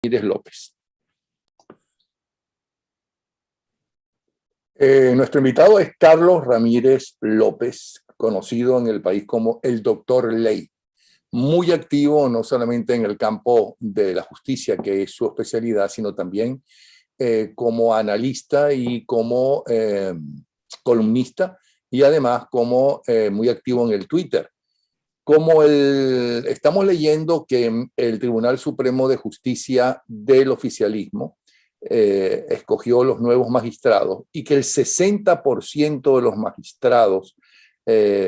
Ramírez López. Nuestro invitado es Carlos Ramírez López, conocido en el país como el Doctor Ley. Muy activo no solamente en el campo de la justicia, que es su especialidad, sino también como analista y como columnista, y además como muy activo en el Twitter. Estamos leyendo que el Tribunal Supremo de Justicia del oficialismo escogió los nuevos magistrados y que el 60% de los magistrados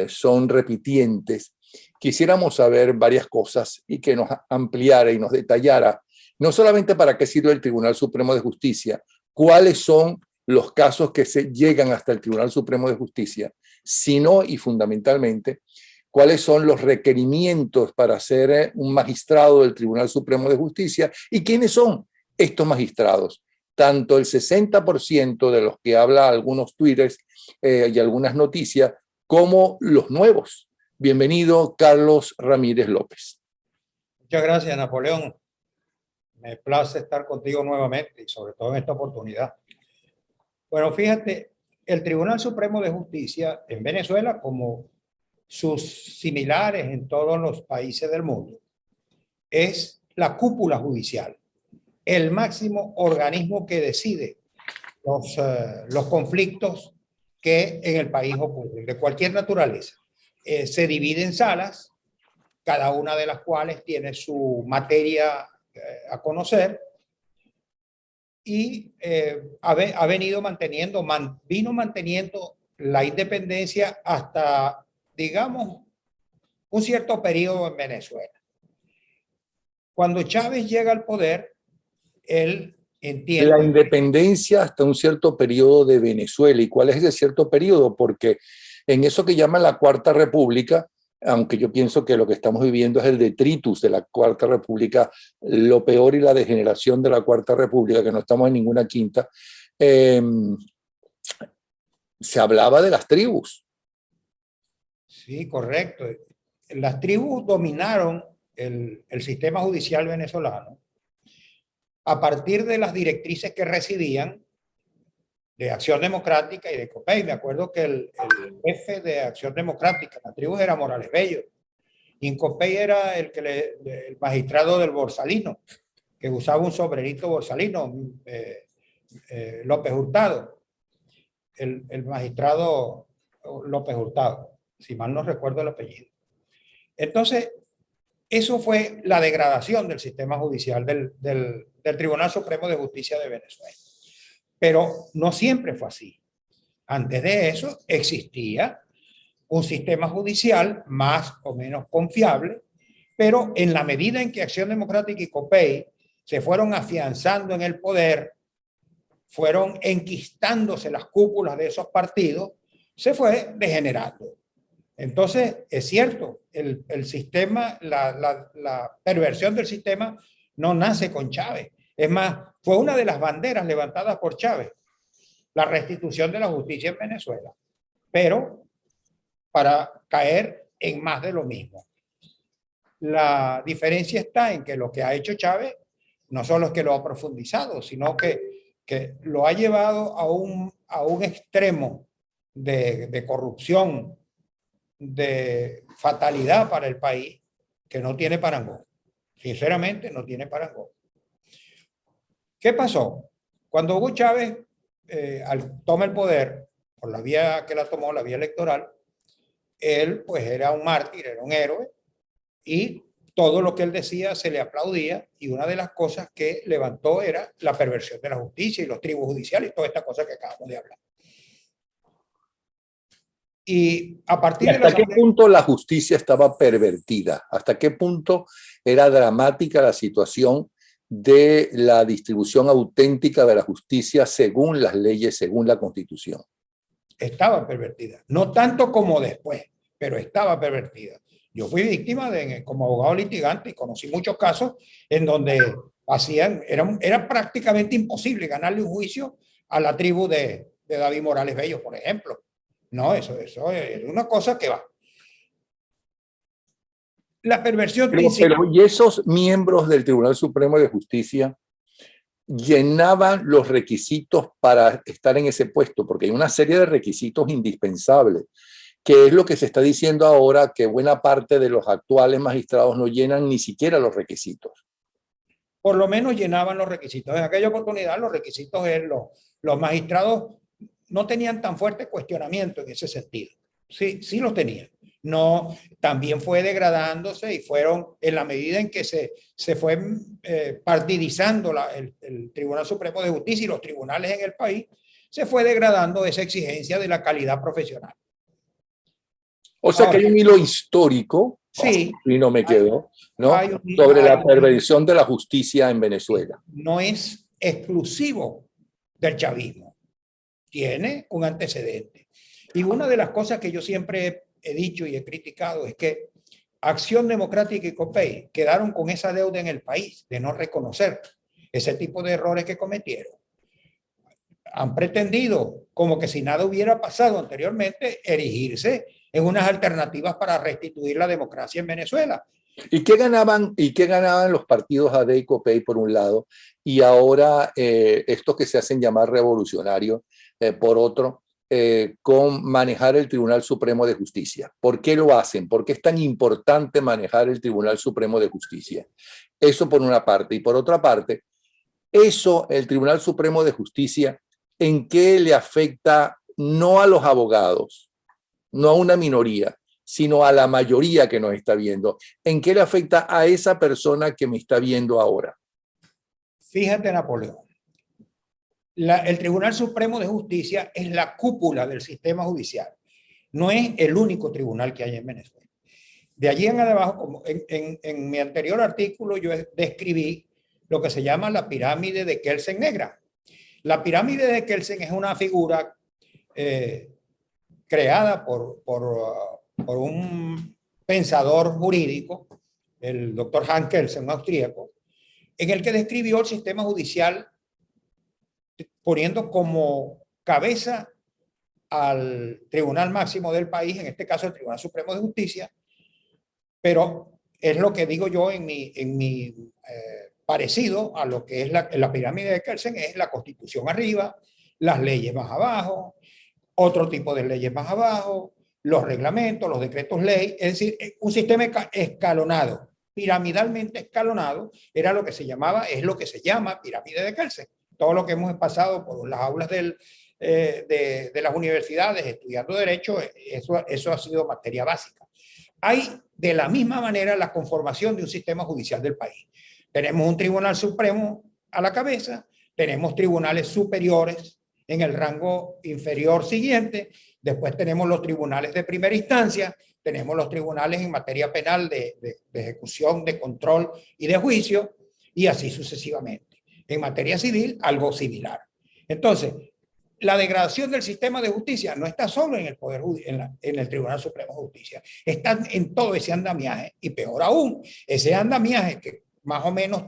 son repitientes. Quisiéramos saber varias cosas y que nos ampliara y nos detallara, no solamente para qué sirve el Tribunal Supremo de Justicia, cuáles son los casos que se llegan hasta el Tribunal Supremo de Justicia, sino y fundamentalmente cuáles son los requerimientos para ser un magistrado del Tribunal Supremo de Justicia y quiénes son estos magistrados. Tanto el 60% de los que habla algunos twitters y algunas noticias, como los nuevos. Bienvenido, Carlos Ramírez López. Muchas gracias, Napoleón. Me place estar contigo nuevamente y sobre todo en esta oportunidad. Bueno, fíjate, el Tribunal Supremo de Justicia en Venezuela, como sus similares en todos los países del mundo, es la cúpula judicial, el máximo organismo que decide los conflictos que en el país ocurren, de cualquier naturaleza. Se divide en salas, cada una de las cuales tiene su materia a conocer, y vino manteniendo la independencia hasta, digamos, un cierto periodo en Venezuela. Cuando Chávez llega al poder, él entiende... La independencia hasta un cierto periodo de Venezuela. ¿Y cuál es ese cierto periodo? Porque en eso que llaman la Cuarta República, aunque yo pienso que lo que estamos viviendo es el detritus de la Cuarta República, lo peor y la degeneración de la Cuarta República, que no estamos en ninguna quinta, se hablaba de las tribus. Sí, correcto. Las tribus dominaron el sistema judicial venezolano a partir de las directrices que recibían de Acción Democrática y de COPEI. Me acuerdo que el jefe de Acción Democrática, la tribu, era Morales Bello. Y en COPEI era el magistrado del Borsalino, que usaba un sombrerito borsalino, López Hurtado. El magistrado López Hurtado, si mal no recuerdo el apellido. Entonces, eso fue la degradación del sistema judicial del Tribunal Supremo de Justicia de Venezuela. Pero no siempre fue así. Antes de eso existía un sistema judicial más o menos confiable, pero en la medida en que Acción Democrática y COPEI se fueron afianzando en el poder, fueron enquistándose las cúpulas de esos partidos, se fue degenerando. Entonces, es cierto, el sistema, la perversión del sistema no nace con Chávez. Es más, fue una de las banderas levantadas por Chávez, la restitución de la justicia en Venezuela, pero para caer en más de lo mismo. La diferencia está en que lo que ha hecho Chávez no solo es que lo ha profundizado, sino que lo ha llevado a un extremo de corrupción, de fatalidad para el país, que no tiene parangón. Sinceramente, no tiene parangón. ¿Qué pasó? Cuando Hugo Chávez toma el poder, por la vía que la tomó, la vía electoral, él pues era un mártir, era un héroe, y todo lo que él decía se le aplaudía, y una de las cosas que levantó era la perversión de la justicia y los tribus judiciales y toda esta cosa que acabamos de hablar. Y a partir de ¿Hasta qué punto la justicia estaba pervertida? ¿Hasta qué punto era dramática la situación de la distribución auténtica de la justicia según las leyes, según la Constitución? Estaba pervertida. No tanto como después, pero estaba pervertida. Yo fui víctima como abogado litigante y conocí muchos casos en donde era prácticamente imposible ganarle un juicio a la tribu de David Morales Bello, por ejemplo. No, eso es una cosa que va. La perversión principal. Pero, ¿y esos miembros del Tribunal Supremo de Justicia llenaban los requisitos para estar en ese puesto? Porque hay una serie de requisitos indispensables, que es lo que se está diciendo ahora, que buena parte de los actuales magistrados no llenan ni siquiera los requisitos. Por lo menos llenaban los requisitos. En aquella oportunidad los requisitos eran los magistrados no tenían tan fuerte cuestionamiento en ese sentido. Sí, sí los tenían. No, también fue degradándose y fueron, en la medida en que se fue partidizando el Tribunal Supremo de Justicia y los tribunales en el país, se fue degradando esa exigencia de la calidad profesional. O sea, ahora, que hay un hilo histórico, sí, y no me quedo, ¿no? Sobre la perversión de la justicia en Venezuela. No es exclusivo del chavismo, tiene un antecedente. Y una de las cosas que yo siempre he dicho y he criticado es que Acción Democrática y COPEI quedaron con esa deuda en el país de no reconocer ese tipo de errores que cometieron. Han pretendido, como que si nada hubiera pasado anteriormente, erigirse en unas alternativas para restituir la democracia en Venezuela. ¿Y qué ganaban los partidos AD y COPEI por un lado, y ahora estos que se hacen llamar revolucionarios por otro, con manejar el Tribunal Supremo de Justicia? ¿Por qué lo hacen? ¿Por qué es tan importante manejar el Tribunal Supremo de Justicia? Eso por una parte. Y por otra parte, eso, el Tribunal Supremo de Justicia, ¿en qué le afecta no a los abogados, no a una minoría, sino a la mayoría que nos está viendo? ¿En qué le afecta a esa persona que me está viendo ahora? Fíjate, Napoleón, el Tribunal Supremo de Justicia es la cúpula del sistema judicial. No es el único tribunal que hay en Venezuela. De allí en abajo, como en mi anterior artículo, yo describí lo que se llama la pirámide de Kelsen negra. La pirámide de Kelsen es una figura creada por un pensador jurídico, el doctor Hans Kelsen, un austríaco, en el que describió el sistema judicial poniendo como cabeza al tribunal máximo del país, en este caso el Tribunal Supremo de Justicia, pero es lo que digo yo en mi parecido a lo que es la pirámide de Kelsen, es la Constitución arriba, las leyes más abajo, otro tipo de leyes más abajo, los reglamentos, los decretos ley, es decir, un sistema escalonado, piramidalmente escalonado, era lo que se llamaba, es lo que se llama pirámide de Kelsen. Todo lo que hemos pasado por las aulas de las universidades estudiando derecho, eso ha sido materia básica. Hay de la misma manera la conformación de un sistema judicial del país. Tenemos un tribunal supremo a la cabeza, tenemos tribunales superiores en el rango inferior siguiente, después tenemos los tribunales de primera instancia, tenemos los tribunales en materia penal de ejecución, de control y de juicio, y así sucesivamente. En materia civil, algo similar. Entonces, la degradación del sistema de justicia no está solo en el Poder en el Tribunal Supremo de Justicia, está en todo ese andamiaje, y peor aún, ese andamiaje que más o menos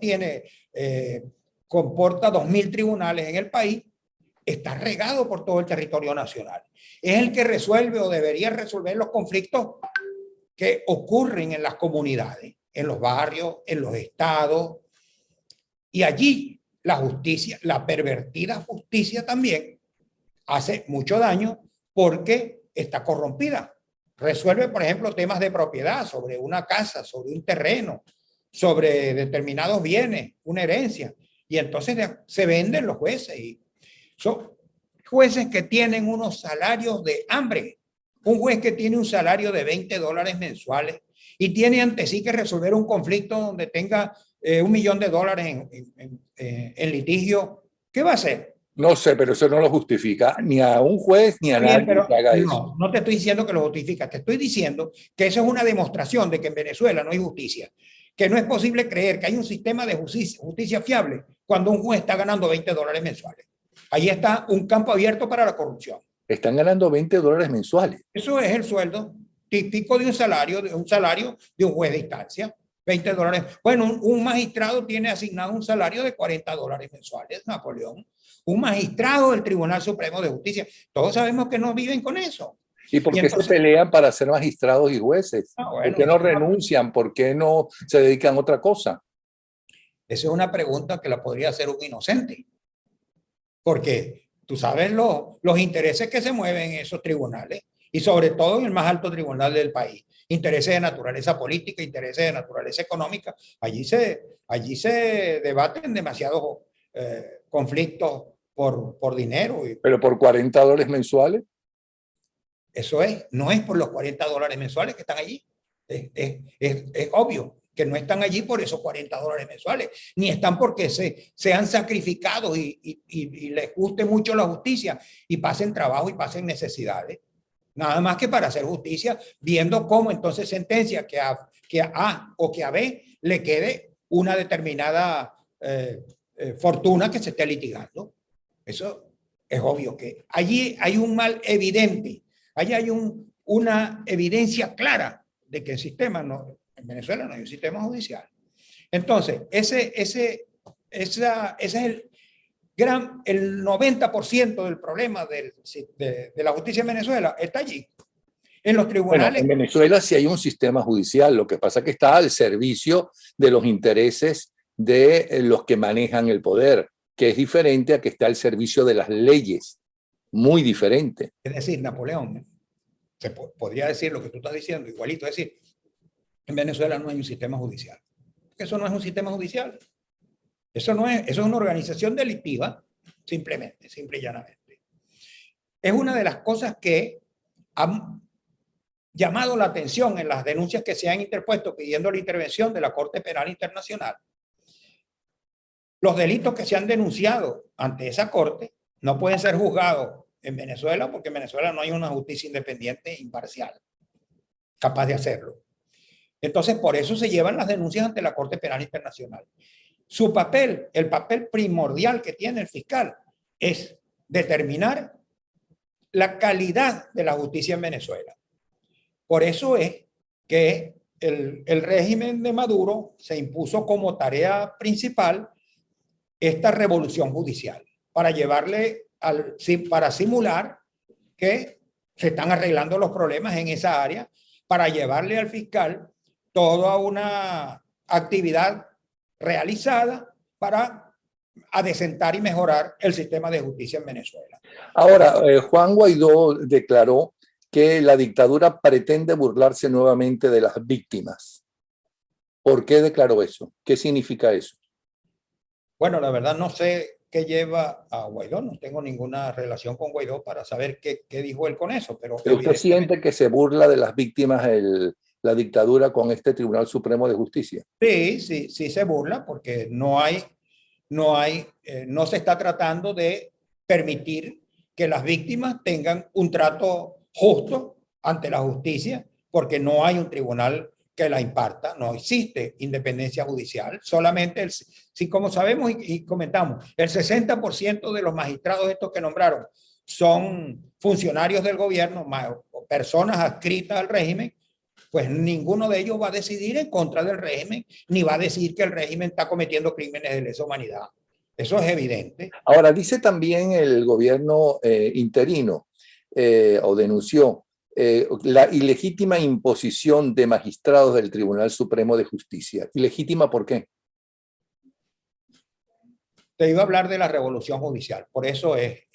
comporta 2.000 tribunales en el país, está regado por todo el territorio nacional. Es el que resuelve o debería resolver los conflictos que ocurren en las comunidades, en los barrios, en los estados, y allí la justicia, la pervertida justicia también, hace mucho daño porque está corrompida. Resuelve, por ejemplo, temas de propiedad sobre una casa, sobre un terreno, sobre determinados bienes, una herencia. Y entonces se venden los jueces. Y son jueces que tienen unos salarios de hambre. Un juez que tiene un salario de $20 mensuales y tiene ante sí que resolver un conflicto donde tenga $1 millón en litigio, ¿qué va a hacer? No sé, pero eso no lo justifica ni a un juez ni a nadie que haga eso. No te estoy diciendo que lo justifica, te estoy diciendo que eso es una demostración de que en Venezuela no hay justicia, que no es posible creer que hay un sistema de justicia fiable cuando un juez está ganando $20 mensuales. Ahí está un campo abierto para la corrupción. Están ganando $20 mensuales. Eso es el sueldo típico de un salario de un juez de instancia. $20. Bueno, un magistrado tiene asignado un salario de $40 mensuales, Napoleón. Un magistrado del Tribunal Supremo de Justicia. Todos sabemos que no viven con eso. ¿Y por Y qué se entonces, pelean para ser magistrados y jueces? ¿Por bueno, qué no renuncian? ¿Por qué no se dedican a otra cosa? esa es una pregunta que la podría hacer un inocente, porque tú sabes los intereses que se mueven en esos tribunales y sobre todo en el más alto tribunal del país. Intereses de naturaleza política, intereses de naturaleza económica. Allí se debaten demasiados conflictos por dinero. Y Pero por $40 mensuales. eso es, no es por los $40 mensuales que están allí. Es obvio que no están allí por esos $40 mensuales, ni están porque se han sacrificado y les guste mucho la justicia y pasen trabajo y pasen necesidades. Nada más que para hacer justicia, viendo cómo entonces sentencia que a A o que a B le quede una determinada fortuna que se esté litigando. Eso es obvio que allí hay un mal evidente. Allí hay una evidencia clara de que el sistema no, en Venezuela no hay un sistema judicial. Entonces, ese es el 90% del problema de la justicia en Venezuela está allí, en los Bueno, tribunales. en Venezuela sí hay un sistema judicial, lo que pasa es que está al servicio de los intereses de los que manejan el poder, que es diferente a que está al servicio de las leyes, muy diferente. Es decir, Napoleón, se podría decir lo que tú estás diciendo, igualito, es decir, en Venezuela no hay un sistema judicial. Eso no es un sistema judicial. Eso es una organización delictiva, simplemente, simple y llanamente. Es una de las cosas que han llamado la atención en las denuncias que se han interpuesto pidiendo la intervención de la Corte Penal Internacional. Los delitos que se han denunciado ante esa Corte no pueden ser juzgados en Venezuela porque en Venezuela no hay una justicia independiente e imparcial capaz de hacerlo. Entonces, por eso se llevan las denuncias ante la Corte Penal Internacional. Su papel, el papel primordial que tiene el fiscal, es determinar la calidad de la justicia en Venezuela. Por eso es que el régimen de Maduro se impuso como tarea principal esta revolución judicial para llevarle para simular que se están arreglando los problemas en esa área, para llevarle al fiscal toda una actividad realizada para adecentar y mejorar el sistema de justicia en Venezuela. Ahora, Juan Guaidó declaró que la dictadura pretende burlarse nuevamente de las víctimas. ¿Por qué declaró eso? ¿Qué significa eso? Bueno, la verdad no sé qué lleva a Guaidó, no tengo ninguna relación con Guaidó para saber qué dijo él con eso, pero ¿Pero usted siente que se burla de las víctimas la dictadura con este Tribunal Supremo de Justicia? sí se burla porque no se está tratando de permitir que las víctimas tengan un trato justo ante la justicia, porque no hay un tribunal que la imparta, no existe independencia judicial, solamente, si como sabemos y comentamos, el 60% de los magistrados estos que nombraron son funcionarios del gobierno, personas adscritas al régimen, pues ninguno de ellos va a decidir en contra del régimen, ni va a decir que el régimen está cometiendo crímenes de lesa humanidad. Eso es evidente. Ahora, dice también el gobierno interino, o denunció, la ilegítima imposición de magistrados del Tribunal Supremo de Justicia. ¿Ilegítima por qué? Te iba a hablar de la revolución judicial, por eso de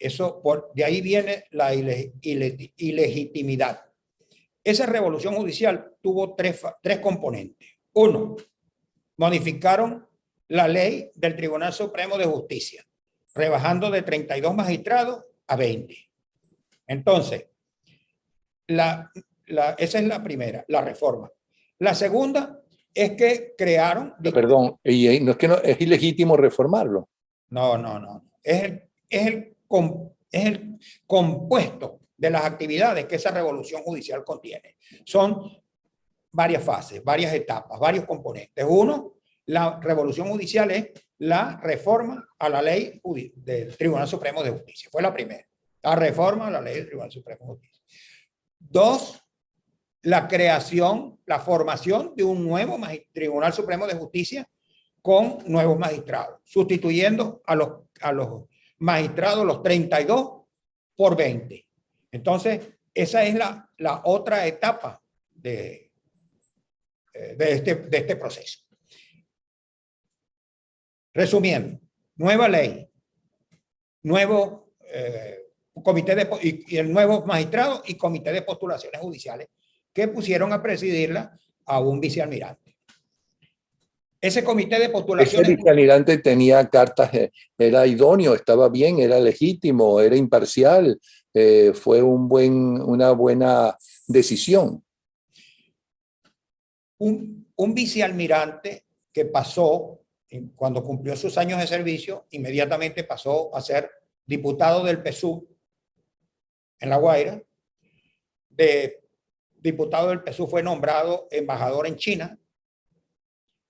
ahí viene la ilegitimidad. Esa revolución judicial tuvo tres componentes. Uno, modificaron la ley del Tribunal Supremo de Justicia, rebajando de 32 magistrados a 20. Entonces, esa es la primera, la reforma. La segunda es que crearon... Perdón, y no es ilegítimo reformarlo. No. Es el compuesto de las actividades que esa revolución judicial contiene. Son varias fases, varias etapas, varios componentes. Uno, la revolución judicial es la reforma a la ley del Tribunal Supremo de Justicia. Fue la primera. La reforma a la ley del Tribunal Supremo de Justicia. Dos, la creación, la formación de un nuevo Tribunal Supremo de Justicia con nuevos magistrados, sustituyendo a los magistrados, los 32 por 20. Entonces, esa es la otra etapa de este proceso. Resumiendo, nueva ley, nuevo comité y el nuevo magistrado y comité de postulaciones judiciales que pusieron a presidirla a un vicealmirante. Ese comité de postulaciones... Ese vicealmirante tenía cartas, era idóneo, estaba bien, era legítimo, era imparcial, fue una buena decisión. Un vicealmirante que pasó, cuando cumplió sus años de servicio, inmediatamente pasó a ser diputado del PSUV en La Guaira. De diputado del PSUV fue nombrado embajador en China.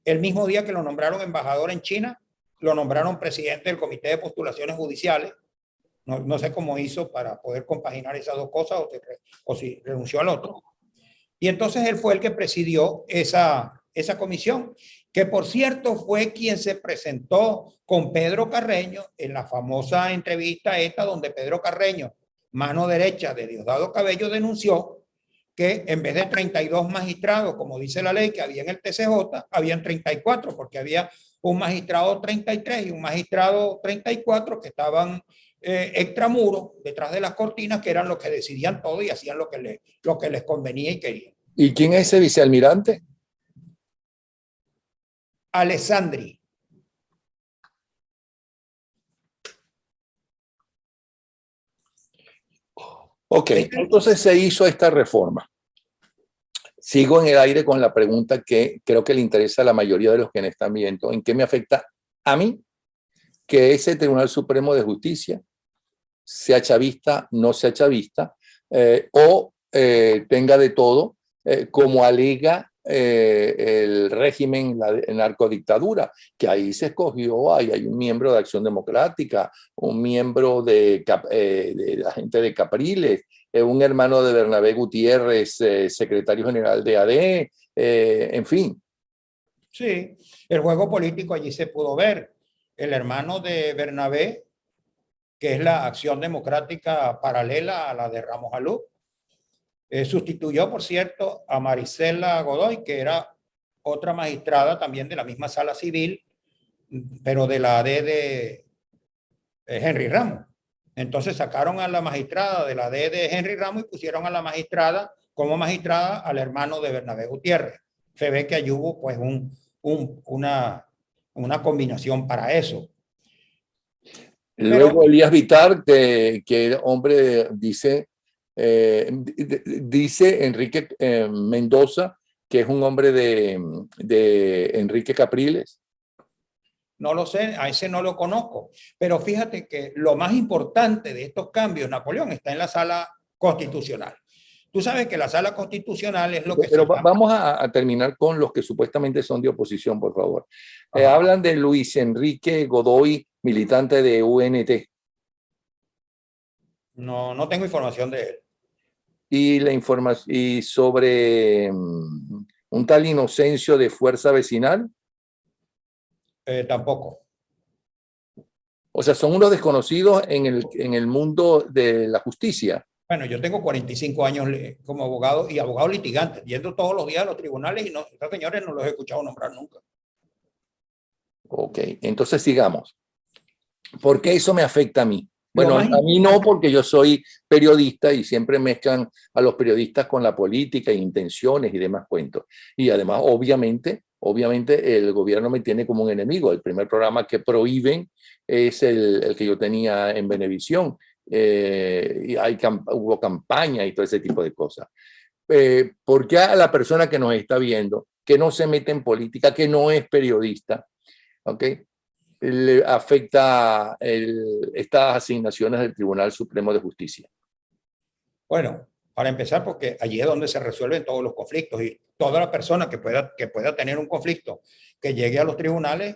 El mismo día que lo nombraron embajador en China, lo nombraron presidente del comité de postulaciones judiciales. No sé cómo hizo para poder compaginar esas dos cosas o si renunció al otro. Y entonces él fue el que presidió esa comisión, que por cierto fue quien se presentó con Pedro Carreño en la famosa entrevista esta donde Pedro Carreño, mano derecha de Diosdado Cabello, denunció que en vez de 32 magistrados, como dice la ley que había en el TCJ, habían 34, porque había un magistrado 33 y un magistrado 34 que estaban extramuros, detrás de las cortinas, que eran los que decidían todo y hacían lo que les convenía y querían. ¿Y quién es ese vicealmirante? Alessandri. Ok, entonces se hizo esta reforma. Sigo en el aire con la pregunta que creo que le interesa a la mayoría de los que me están viendo. ¿En qué me afecta a mí que ese Tribunal Supremo de Justicia sea chavista, no sea chavista, o tenga de todo, como alega el régimen, la narcodictadura, que ahí se escogió, hay un miembro de Acción Democrática, un miembro de la gente de Capriles, un hermano de Bernabé Gutiérrez, secretario general de AD, en fin. Sí, el juego político allí se pudo ver. El hermano de Bernabé, que es la Acción Democrática paralela a la de Ramos Alú, sustituyó, por cierto, a Marisela Godoy, que era otra magistrada también de la misma sala civil, pero de la AD de Henry Ramos. Entonces sacaron a la magistrada de la AD de Henry Ramos y pusieron a la magistrada como magistrada al hermano de Bernabé Gutiérrez. Se ve que allí hubo pues una combinación para eso. Luego Elías Vitar, que hombre, dice Enrique Mendoza, que es un hombre de Enrique Capriles. No lo sé, a ese no lo conozco. Pero fíjate que lo más importante de estos cambios, Napoleón, está en la sala constitucional. Tú sabes que la sala constitucional es lo que... Pero vamos a terminar con los que supuestamente son de oposición, por favor. Hablan de Luis Enrique Godoy, militante de UNT. No tengo información de él. Y la información y sobre un tal Inocencio de Fuerza Vecinal. Tampoco. O sea, son unos desconocidos en el mundo de la justicia. Bueno, yo tengo 45 años como abogado y abogado litigante, yendo todos los días a los tribunales y estos señores no los he escuchado nombrar nunca. Ok, entonces sigamos. ¿Por qué eso me afecta a mí? Bueno, a mí no, porque yo soy periodista y siempre mezclan a los periodistas con la política, intenciones y demás cuentos. Y además, obviamente el gobierno me tiene como un enemigo. El primer programa que prohíben es el que yo tenía en Venevisión. Y hubo campaña y todo ese tipo de cosas. ¿Por qué a la persona que nos está viendo, que no se mete en política, que no es periodista, ¿okay?, le afecta estas asignaciones del Tribunal Supremo de Justicia? Bueno, para empezar, porque allí es donde se resuelven todos los conflictos y toda la persona que pueda tener un conflicto que llegue a los tribunales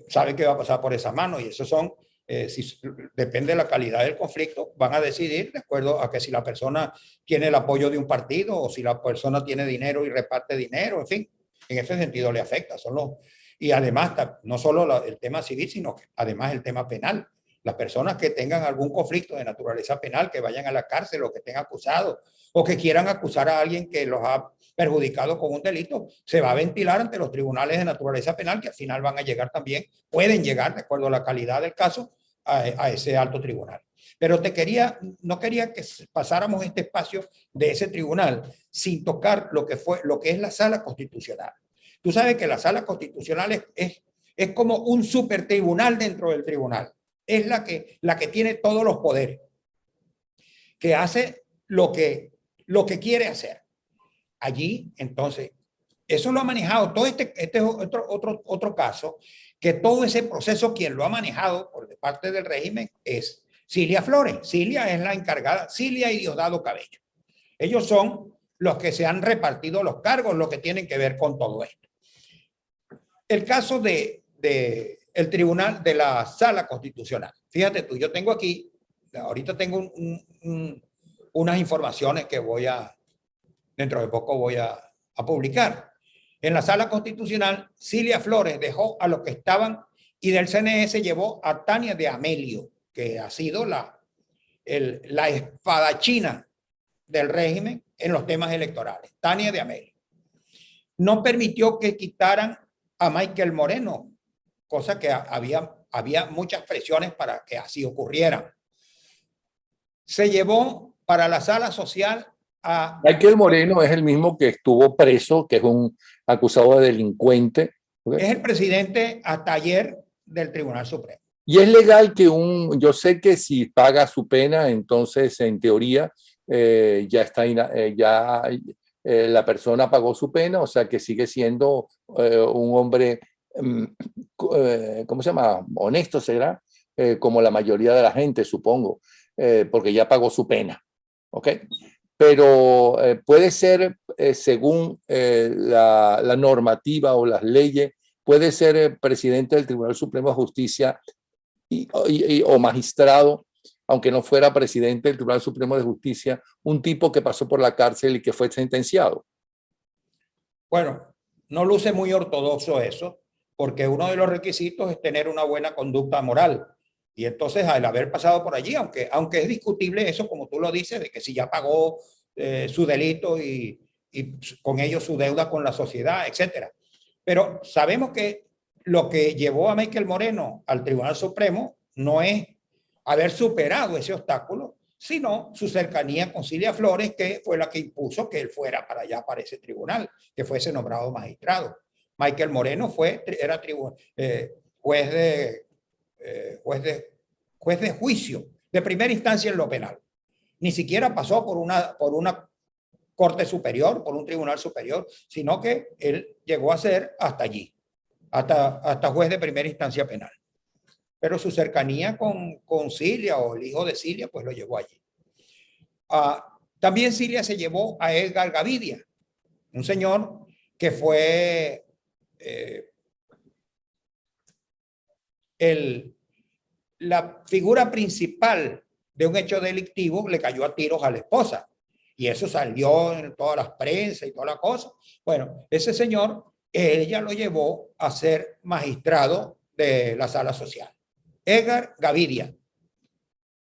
sabe que va a pasar por esa mano, y eso son, si depende de la calidad del conflicto, van a decidir de acuerdo a que si la persona tiene el apoyo de un partido o si la persona tiene dinero y reparte dinero, en fin, en ese sentido le afecta. Y además, no solo el tema civil, sino que además el tema penal. Las personas que tengan algún conflicto de naturaleza penal, que vayan a la cárcel o que estén acusados o que quieran acusar a alguien que los ha perjudicado con un delito, se va a ventilar ante los tribunales de naturaleza penal, que al final van a llegar también, pueden llegar, de acuerdo a la calidad del caso, a ese alto tribunal. Pero no quería que pasáramos este espacio de ese tribunal sin tocar lo que es la sala constitucional. Tú sabes que la sala constitucional es como un super tribunal dentro del tribunal. Es la que tiene todos los poderes, que hace lo que quiere hacer. Allí, entonces, eso lo ha manejado todo este es otro caso, que todo ese proceso quien lo ha manejado por parte del régimen es Cilia Flores. Cilia es la encargada, Cilia y Diosdado Cabello. Ellos son los que se han repartido los cargos, lo que tienen que ver con todo esto. El caso el tribunal de la sala constitucional. Fíjate tú, yo tengo aquí, ahorita tengo unas informaciones que dentro de poco voy a publicar. En la sala constitucional, Cilia Flores dejó a los que estaban y del CNE llevó a Tania de Amelio, que ha sido la espadachina del régimen en los temas electorales. Tania de Amelio. No permitió que quitaran a Michael Moreno, cosa que había muchas presiones para que así ocurriera. Se llevó para la sala social a... Michael Moreno es el mismo que estuvo preso, que es un acusado de delincuente. ¿Okay? Es el presidente hasta ayer del Tribunal Supremo. Y es legal que yo sé que si paga su pena, entonces en teoría ya está, la persona pagó su pena, o sea que sigue siendo un hombre, ¿cómo se llama? Honesto será, como la mayoría de la gente, supongo, porque ya pagó su pena, ¿ok? Pero puede ser, según la normativa o las leyes, puede ser presidente del Tribunal Supremo de Justicia o magistrado, aunque no fuera presidente del Tribunal Supremo de Justicia, un tipo que pasó por la cárcel y que fue sentenciado. Bueno, no luce muy ortodoxo eso, porque uno de los requisitos es tener una buena conducta moral. Y entonces, al haber pasado por allí, aunque es discutible eso, como tú lo dices, de que si ya pagó su delito y con ello su deuda con la sociedad, etcétera. Pero sabemos que lo que llevó a Michael Moreno al Tribunal Supremo no es haber superado ese obstáculo, sino su cercanía con Cilia Flores, que fue la que impuso que él fuera para allá, para ese tribunal, que fuese nombrado magistrado. Michael Moreno era juez de juicio de primera instancia en lo penal. Ni siquiera pasó por una corte superior, por un tribunal superior, sino que él llegó a ser hasta allí, hasta juez de primera instancia penal. Pero su cercanía con Cilia o el hijo de Cilia, pues lo llevó allí. También Cilia se llevó a Edgar Gavidia, un señor que fue la figura principal de un hecho delictivo. Le cayó a tiros a la esposa y eso salió en todas las prensas y toda la cosa. Bueno, ese señor, ella lo llevó a ser magistrado de la sala social. Edgar Gavidia.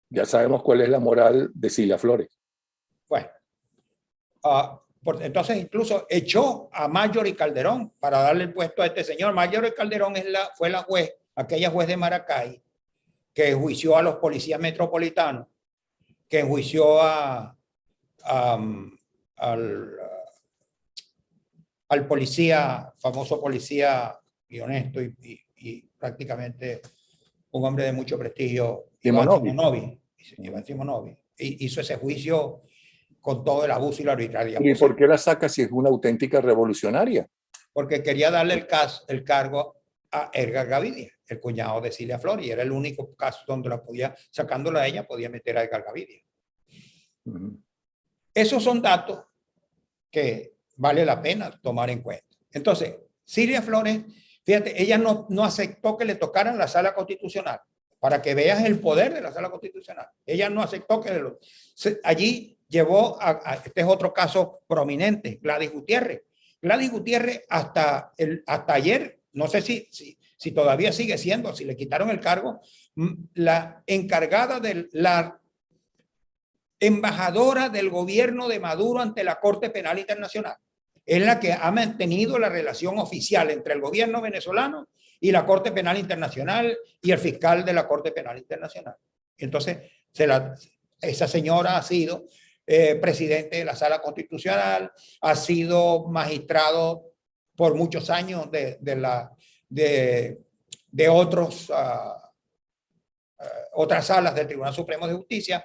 Ya sabemos cuál es la moral de Cilia Flores. Bueno, entonces incluso echó a Marjorie Calderón para darle el puesto a este señor. Marjorie Calderón fue la juez, aquella juez de Maracay, que enjuició a los policías metropolitanos, que enjuició al policía, famoso policía y honesto y prácticamente un hombre de mucho prestigio, Iván Simonovi. Hizo ese juicio con todo el abuso y la arbitrariedad. ¿Y por qué la saca si es una auténtica revolucionaria? Porque quería darle el cargo a Edgar Gavidia, el cuñado de Cilia Flores, y era el único caso donde sacándola a ella, podía meter a Edgar Gavidia. Esos son datos que vale la pena tomar en cuenta. Entonces, Cilia Flores, fíjate, ella no aceptó que le tocaran la sala constitucional, para que veas el poder de la sala constitucional. Ella no aceptó allí llevó este es otro caso prominente, Gladys Gutiérrez. Gladys Gutiérrez hasta ayer, no sé si todavía sigue siendo, si le quitaron el cargo, la encargada de la embajadora del gobierno de Maduro ante la Corte Penal Internacional. Es la que ha mantenido la relación oficial entre el gobierno venezolano y la Corte Penal Internacional y el fiscal de la Corte Penal Internacional. Entonces, esa señora ha sido presidente de la Sala Constitucional, ha sido magistrado por muchos años de otras salas del Tribunal Supremo de Justicia,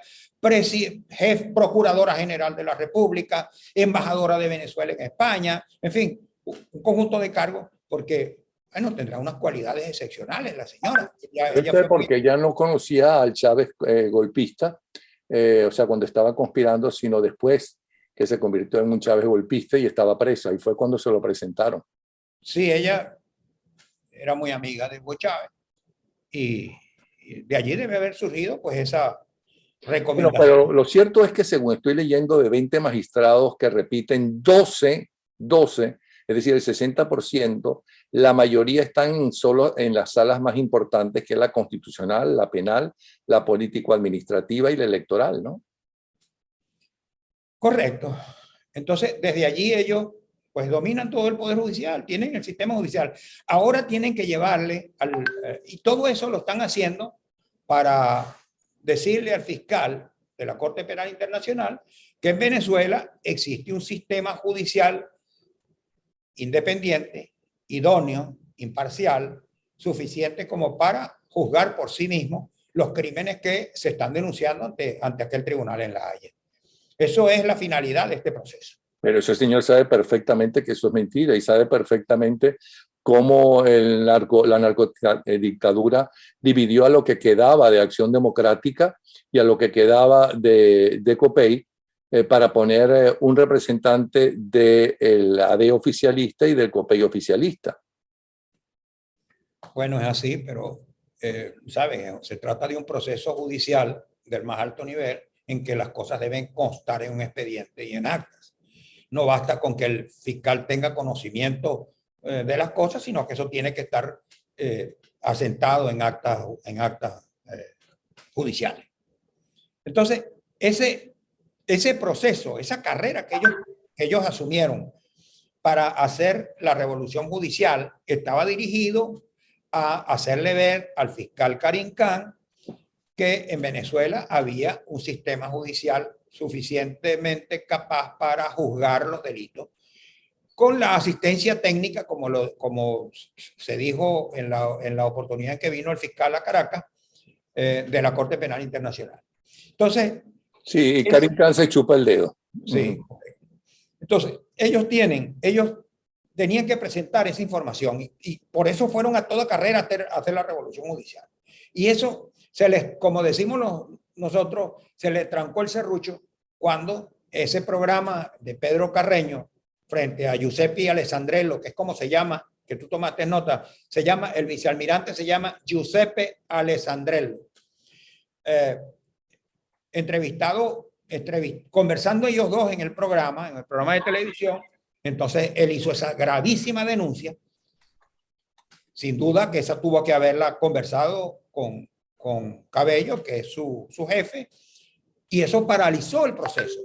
procuradora general de la República, embajadora de Venezuela en España, en fin, un conjunto de cargos, porque, bueno, tendrá unas cualidades excepcionales la señora. Ella porque ella no conocía al Chávez golpista, o sea, cuando estaba conspirando, sino después que se convirtió en un Chávez golpista y estaba presa, y fue cuando se lo presentaron. Sí, ella era muy amiga de Hugo Chávez, y de allí debe haber surgido pues esa recomendación. Bueno, pero lo cierto es que según estoy leyendo, de 20 magistrados que repiten 12, es decir, el 60%, la mayoría están solo en las salas más importantes, que es la constitucional, la penal, la político-administrativa y la electoral, ¿no? Correcto. Entonces, desde allí ellos pues dominan todo el Poder Judicial, tienen el sistema judicial. Ahora tienen que llevarle, y todo eso lo están haciendo para decirle al fiscal de la Corte Penal Internacional que en Venezuela existe un sistema judicial independiente, idóneo, imparcial, suficiente como para juzgar por sí mismo los crímenes que se están denunciando ante aquel tribunal en La Haya. Eso es la finalidad de este proceso. Pero ese señor sabe perfectamente que eso es mentira y sabe perfectamente cómo la narcodictadura dividió a lo que quedaba de Acción Democrática y a lo que quedaba de COPEI para poner un representante del AD oficialista y del COPEI oficialista. Bueno, es así, pero, ¿sabes? Se trata de un proceso judicial del más alto nivel en que las cosas deben constar en un expediente y en actas. No basta con que el fiscal tenga conocimiento de las cosas, sino que eso tiene que estar asentado en actas judiciales. Entonces, ese proceso, esa carrera que ellos asumieron para hacer la revolución judicial, estaba dirigido a hacerle ver al fiscal Karim Khan que en Venezuela había un sistema judicial suficientemente capaz para juzgar los delitos, con la asistencia técnica, como se dijo en la oportunidad en que vino el fiscal a Caracas, de la Corte Penal Internacional. Entonces... Sí, Karim Khan se chupa el dedo. Sí. Entonces, ellos tenían que presentar esa información y por eso fueron a toda carrera a hacer la revolución judicial. Y eso, como decimos nosotros, se les trancó el serrucho cuando ese programa de Pedro Carreño frente a Giuseppe Alessandrello, que es como se llama, que tú tomaste nota, el vicealmirante se llama Giuseppe Alessandrello. Conversando ellos dos en el programa de televisión, entonces él hizo esa gravísima denuncia. Sin duda que esa tuvo que haberla conversado con Cabello, que es su jefe, y eso paralizó el proceso.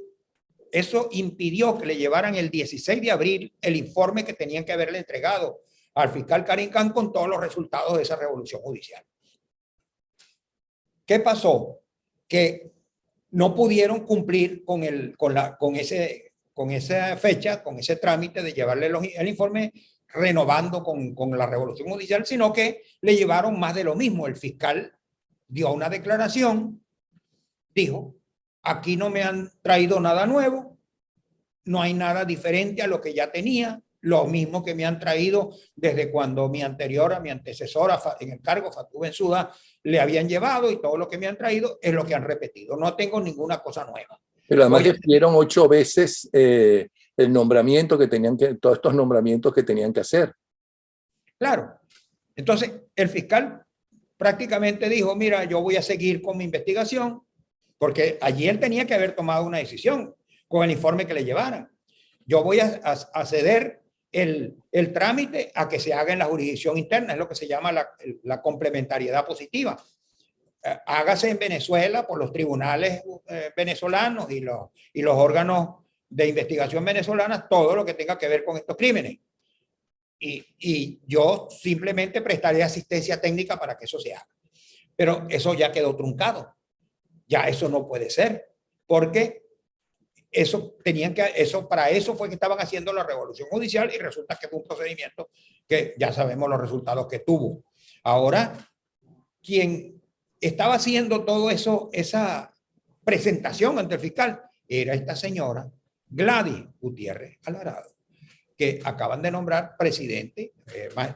Eso impidió que le llevaran el 16 de abril el informe que tenían que haberle entregado al fiscal Karim Khan con todos los resultados de esa revolución judicial. ¿Qué pasó? Que no pudieron cumplir con esa fecha, con ese trámite de llevarle el informe renovando con la revolución judicial, sino que le llevaron más de lo mismo. El fiscal dio una declaración, dijo: aquí no me han traído nada nuevo, no hay nada diferente a lo que ya tenía, lo mismo que me han traído desde cuando mi antecesora en el cargo, Fatou Bensouda, le habían llevado, y todo lo que me han traído es lo que han repetido. No tengo ninguna cosa nueva. Pero además repitieron 8 veces el nombramiento todos estos nombramientos que tenían que hacer. Claro. Entonces, el fiscal prácticamente dijo: mira, yo voy a seguir con mi investigación, porque allí él tenía que haber tomado una decisión con el informe que le llevaran. Yo voy a ceder el trámite a que se haga en la jurisdicción interna, es lo que se llama la complementariedad positiva. hágase en Venezuela por los tribunales venezolanos y los órganos de investigación venezolanas todo lo que tenga que ver con estos crímenes. Y yo simplemente prestaré asistencia técnica para que eso se haga. Pero eso ya quedó truncado. Ya eso no puede ser, porque para eso fue que estaban haciendo la revolución judicial y resulta que fue un procedimiento que ya sabemos los resultados que tuvo. Ahora, quien estaba haciendo todo eso, esa presentación ante el fiscal, era esta señora Gladys Gutiérrez Alvarado, que acaban de nombrar presidente.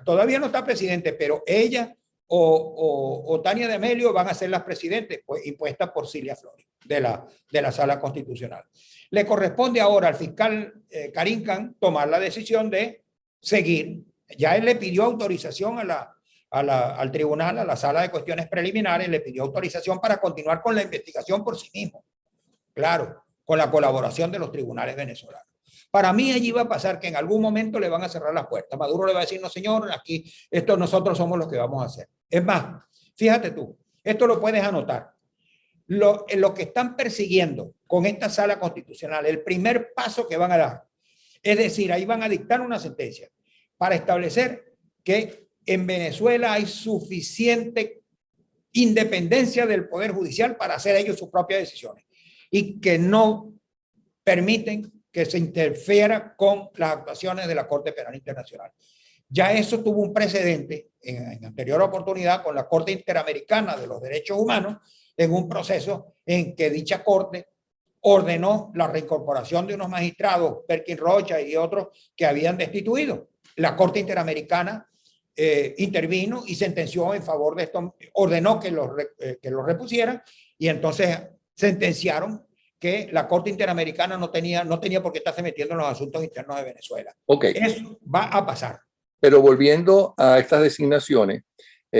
Todavía no está presidente, pero ella o Tania de Amelio van a ser las presidentes, pues, impuestas por Cilia Flores de la Sala Constitucional. Le corresponde ahora al fiscal Karim Khan tomar la decisión de seguir. Ya él le pidió autorización al tribunal, a la Sala de Cuestiones Preliminares, le pidió autorización para continuar con la investigación por sí mismo. Claro, con la colaboración de los tribunales venezolanos. Para mí allí va a pasar que en algún momento le van a cerrar las puertas. Maduro le va a decir, no señor, aquí nosotros somos los que vamos a hacer. Es más, fíjate tú, esto lo puedes anotar. Lo que están persiguiendo con esta Sala Constitucional, el primer paso que van a dar, es decir, ahí van a dictar una sentencia para establecer que en Venezuela hay suficiente independencia del Poder Judicial para hacer ellos sus propias decisiones y que no permiten que se interfiera con las actuaciones de la Corte Penal Internacional. Ya eso tuvo un precedente en anterior oportunidad con la Corte Interamericana de los Derechos Humanos, en un proceso en que dicha Corte ordenó la reincorporación de unos magistrados, Perkin Rocha y otros que habían destituido. La Corte Interamericana intervino y sentenció en favor de esto, ordenó que los repusieran y entonces sentenciaron que la Corte Interamericana no tenía por qué estarse metiendo en los asuntos internos de Venezuela. Okay. Eso va a pasar. Pero volviendo a estas designaciones,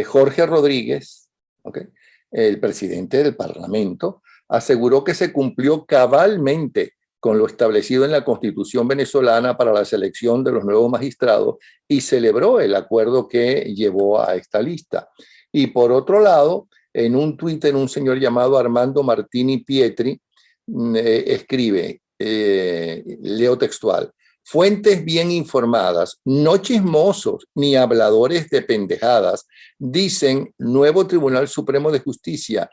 Jorge Rodríguez, okay, el presidente del Parlamento, aseguró que se cumplió cabalmente con lo establecido en la Constitución venezolana para la selección de los nuevos magistrados y celebró el acuerdo que llevó a esta lista. Y por otro lado, en un Twitter, un señor llamado Armando Martini Pietri escribe, leo textual: fuentes bien informadas, no chismosos ni habladores de pendejadas, dicen nuevo Tribunal Supremo de Justicia.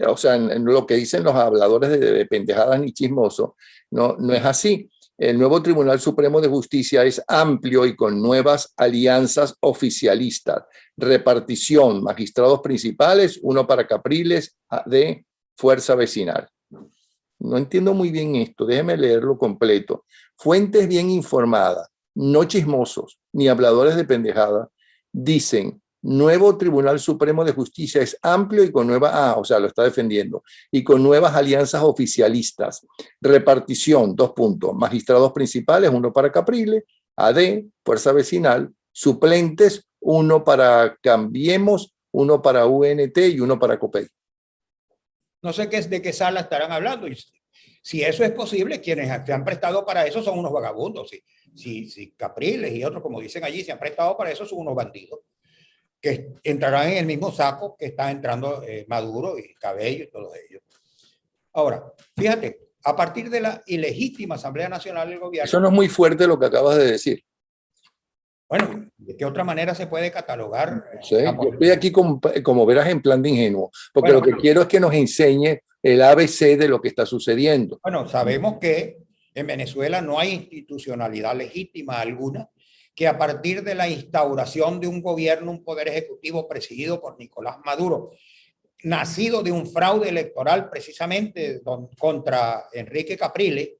O sea, lo que dicen los habladores de pendejadas ni chismosos, no es así. El nuevo Tribunal Supremo de Justicia es amplio y con nuevas alianzas oficialistas. Repartición, magistrados principales, uno para Capriles, de Fuerza Vecinal. No entiendo muy bien esto, déjeme leerlo completo. Fuentes bien informadas, no chismosos ni habladores de pendejada, dicen nuevo Tribunal Supremo de Justicia es amplio y con o sea, lo está defendiendo, y con nuevas alianzas oficialistas. Repartición, 2 puntos, magistrados principales, uno para Capriles, AD, Fuerza Vecinal, suplentes, uno para Cambiemos, uno para UNT y uno para COPEI. No sé de qué sala estarán hablando. Si eso es posible, quienes se han prestado para eso son unos vagabundos. Si Capriles y otros, como dicen allí, se han prestado para eso, son unos bandidos que entrarán en el mismo saco que está entrando Maduro y Cabello y todos ellos. Ahora, fíjate, a partir de la ilegítima Asamblea Nacional del Gobierno... Eso no es muy fuerte lo que acabas de decir. Bueno, ¿de qué otra manera se puede catalogar? Sí, yo estoy aquí como verás en plan de ingenuo, porque lo que quiero es que nos enseñe el ABC de lo que está sucediendo. Bueno, sabemos que en Venezuela no hay institucionalidad legítima alguna, que a partir de la instauración de un gobierno, un poder ejecutivo presidido por Nicolás Maduro, nacido de un fraude electoral precisamente contra Enrique Capriles,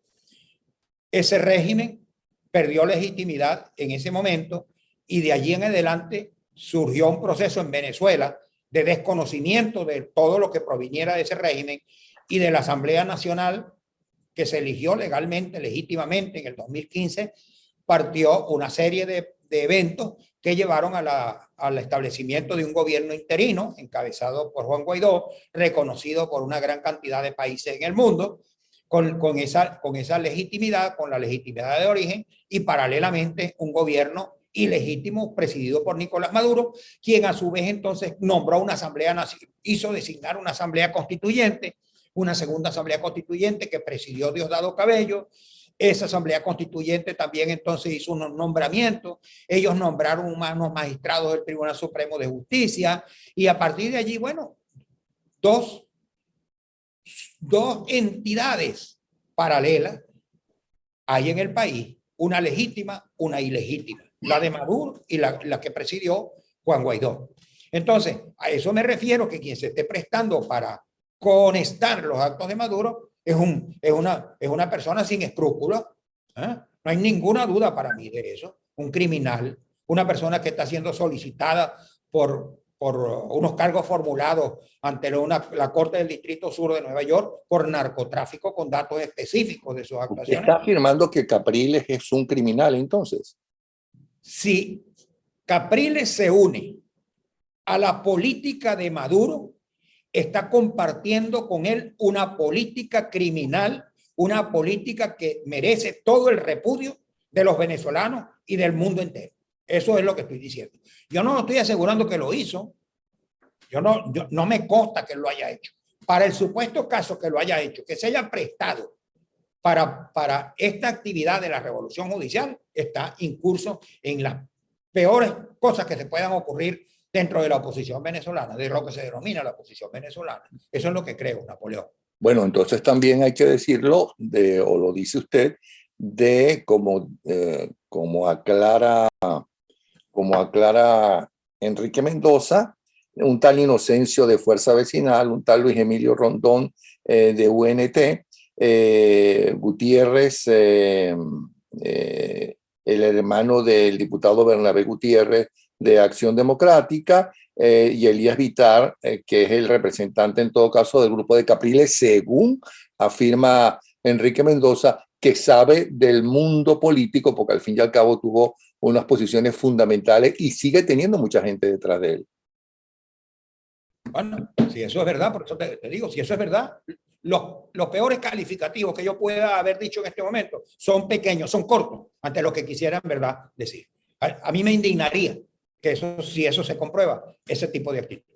ese régimen perdió legitimidad en ese momento y de allí en adelante surgió un proceso en Venezuela de desconocimiento de todo lo que proviniera de ese régimen y de la Asamblea Nacional que se eligió legalmente, legítimamente en el 2015, partió una serie de eventos que llevaron al establecimiento de un gobierno interino encabezado por Juan Guaidó, reconocido por una gran cantidad de países en el mundo, con esa legitimidad, con la legitimidad de origen y paralelamente un gobierno ilegítimo presidido por Nicolás Maduro, quien a su vez entonces nombró una asamblea, hizo designar una asamblea constituyente, una segunda asamblea constituyente que presidió Diosdado Cabello. Esa asamblea constituyente también entonces hizo unos nombramientos. Ellos nombraron unos magistrados del Tribunal Supremo de Justicia y a partir de allí, bueno, dos entidades paralelas hay en el país, una legítima, una ilegítima, la de Maduro y la que presidió Juan Guaidó. Entonces, a eso me refiero, que quien se esté prestando para conestar los actos de Maduro es una persona sin escrúpulos. ¿Eh? No hay ninguna duda para mí de eso. Un criminal, una persona que está siendo solicitada por unos cargos formulados ante la Corte del Distrito Sur de Nueva York por narcotráfico con datos específicos de sus actuaciones. ¿Está afirmando que Capriles es un criminal entonces? Si Capriles se une a la política de Maduro, está compartiendo con él una política criminal, una política que merece todo el repudio de los venezolanos y del mundo entero. Eso es lo que estoy diciendo. Yo no estoy asegurando que lo hizo. No me consta que lo haya hecho. Para el supuesto caso que lo haya hecho, que se haya prestado para esta actividad de la revolución judicial, está incurso en las peores cosas que se puedan ocurrir dentro de la oposición venezolana, de lo que se denomina la oposición venezolana. Eso es lo que creo, Napoleón. Bueno, entonces también hay que decirlo, o lo dice usted, como aclara Enrique Mendoza, un tal Inocencio de Fuerza Vecinal, un tal Luis Emilio Rondón de UNT, Gutiérrez, el hermano del diputado Bernabé Gutiérrez de Acción Democrática, y Elías Vitar, que es el representante en todo caso del grupo de Capriles, según afirma Enrique Mendoza, que sabe del mundo político, porque al fin y al cabo tuvo unas posiciones fundamentales y sigue teniendo mucha gente detrás de él. Bueno, si eso es verdad, por eso te digo, si eso es verdad, los peores calificativos que yo pueda haber dicho en este momento son pequeños, son cortos, ante lo que quisiera en verdad decir. A mí me indignaría que si eso se comprueba, ese tipo de actitud.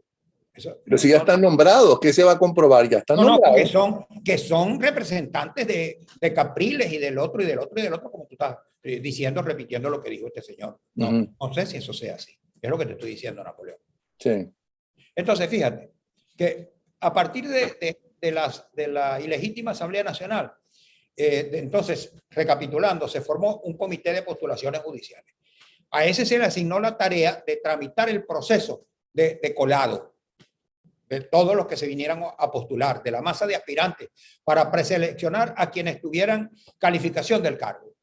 Pero si ya están nombrados, ¿qué se va a comprobar? Ya están nombrados. Que son representantes de Capriles y del otro, y del otro, y del otro, como tú estás diciendo, repitiendo lo que dijo este señor. No sé si eso sea así. Es lo que te estoy diciendo, Napoleón. Sí. Entonces, fíjate, que a partir de la ilegítima Asamblea Nacional, entonces, recapitulando, se formó un comité de postulaciones judiciales. A ese se le asignó la tarea de tramitar el proceso de colado de todos los que se vinieran a postular, de la masa de aspirantes, para preseleccionar a quienes tuvieran calificación del cargo.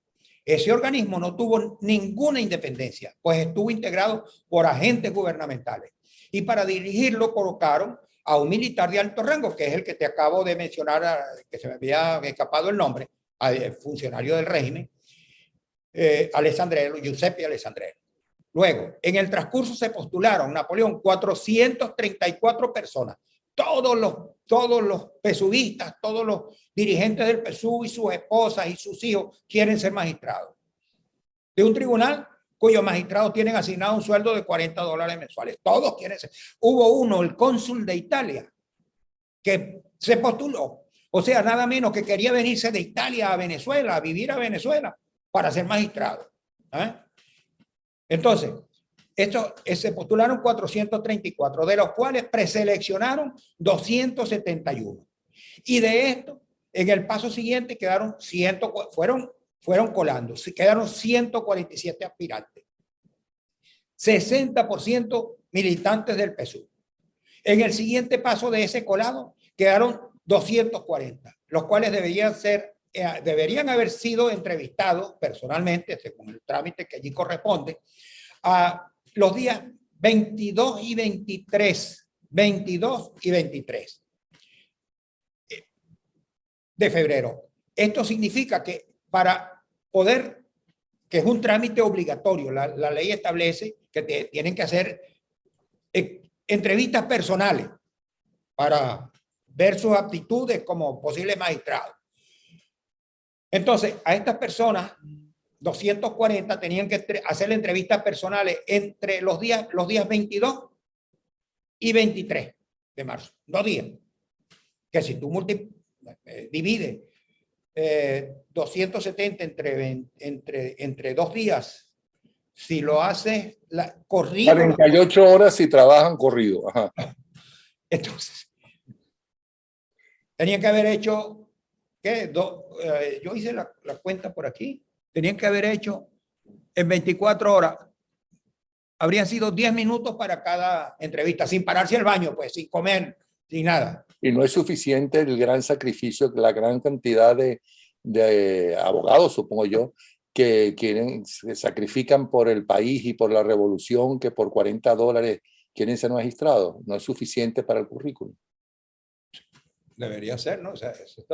Ese organismo no tuvo ninguna independencia, pues estuvo integrado por agentes gubernamentales. Y para dirigirlo colocaron a un militar de alto rango, que es el que te acabo de mencionar, que se me había escapado el nombre, funcionario del régimen, Giuseppe Alessandrello. Luego, en el transcurso se postularon, Napoleón, 434 personas. Todos los PSUvistas, todos los dirigentes del PSUV y sus esposas y sus hijos quieren ser magistrados. De un tribunal cuyos magistrados tienen asignado un sueldo de $40 mensuales. Todos quieren ser. Hubo uno, el cónsul de Italia, que se postuló. O sea, nada menos que quería venirse de Italia a Venezuela, a vivir a Venezuela, para ser magistrado. Entonces, se postularon 434, de los cuales preseleccionaron 271. Y de esto, en el paso siguiente quedaron fueron colando, quedaron 147 aspirantes. 60% militantes del PSUV. En el siguiente paso de ese colado quedaron 240, los cuales deberían haber sido entrevistados personalmente, según el trámite que allí corresponde, a los días 22 y 23 de febrero. Esto significa que que es un trámite obligatorio, la ley establece que tienen que hacer entrevistas personales para ver sus aptitudes como posibles magistrados. Entonces, a estas personas 240 tenían que hacer entrevistas personales entre los días 22 y 23 de marzo. 2 días. Que si tú divides 270 entre 2 días, si lo haces corrido. 48 horas si trabajan corrido. Ajá. Entonces, tenían que haber hecho, ¿qué? Yo hice la cuenta por aquí. Tenían que haber hecho en 24 horas. Habrían sido 10 minutos para cada entrevista, sin pararse al baño, pues, sin comer, sin nada. Y no es suficiente el gran sacrificio, la gran cantidad de abogados, supongo yo, que se sacrifican por el país y por la revolución, que por $40 quieren ser magistrados. No es suficiente para el currículum. Debería ser, ¿no? O sea, eso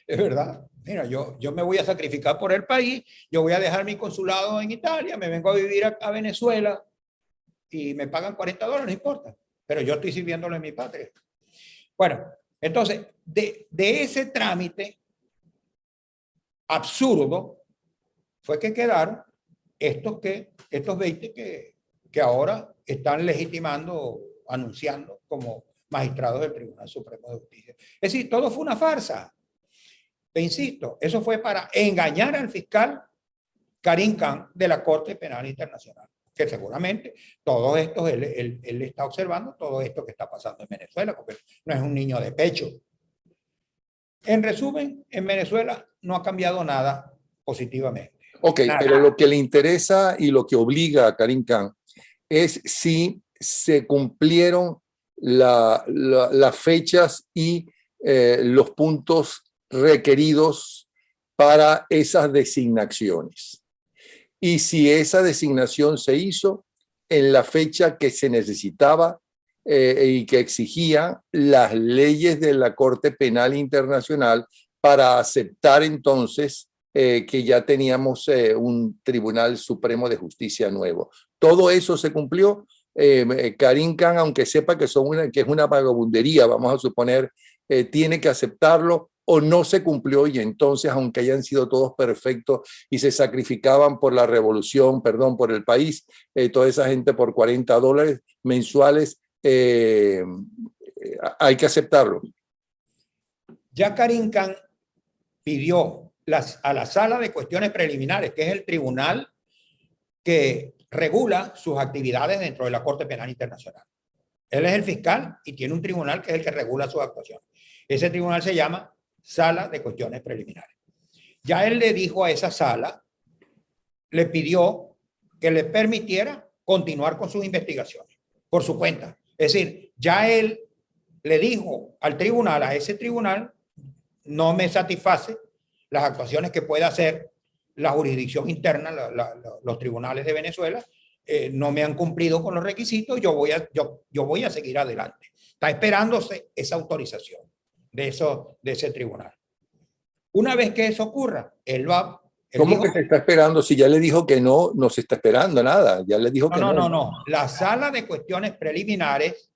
es verdad. Mira, yo me voy a sacrificar por el país, yo voy a dejar mi consulado en Italia, me vengo a vivir a Venezuela y me pagan $40, no importa. Pero yo estoy sirviéndole a mi patria. Bueno, entonces, de ese trámite absurdo fue que quedaron estos 20 que ahora están legitimando, anunciando como magistrados del Tribunal Supremo de Justicia. Es decir, todo fue una farsa. Te insisto, eso fue para engañar al fiscal Karim Khan de la Corte Penal Internacional, que seguramente todo esto, él está observando todo esto que está pasando en Venezuela, porque no es un niño de pecho. En resumen, en Venezuela no ha cambiado nada positivamente. Ok, nada. Pero lo que le interesa y lo que obliga a Karim Khan es si se cumplieron las fechas y los puntos requeridos para esas designaciones. Y si esa designación se hizo en la fecha que se necesitaba y que exigían las leyes de la Corte Penal Internacional para aceptar entonces que ya teníamos un Tribunal Supremo de Justicia nuevo. Todo eso se cumplió. Karim Khan, aunque sepa que es una vagabundería, vamos a suponer, tiene que aceptarlo, o no se cumplió, y entonces, aunque hayan sido todos perfectos y se sacrificaban por la revolución, perdón, por el país, toda esa gente por $40 mensuales, hay que aceptarlo. Ya Karim Khan pidió a la Sala de Cuestiones Preliminares, que es el tribunal que regula sus actividades dentro de la Corte Penal Internacional. Él es el fiscal y tiene un tribunal que es el que regula sus actuaciones. Ese tribunal se llama Sala de Cuestiones Preliminares. Ya él le dijo a esa sala, le pidió que le permitiera continuar con sus investigaciones por su cuenta. Es decir, ya él le dijo al tribunal, a ese tribunal, no me satisface las actuaciones que pueda hacer la jurisdicción interna, los tribunales de Venezuela, no me han cumplido con los requisitos, yo voy a seguir adelante. Está esperándose esa autorización de ese tribunal. Una vez que eso ocurra, él va... ¿Cómo que se está esperando? Si ya le dijo que no, no se está esperando nada. Ya le dijo que no. No. La Sala de Cuestiones Preliminares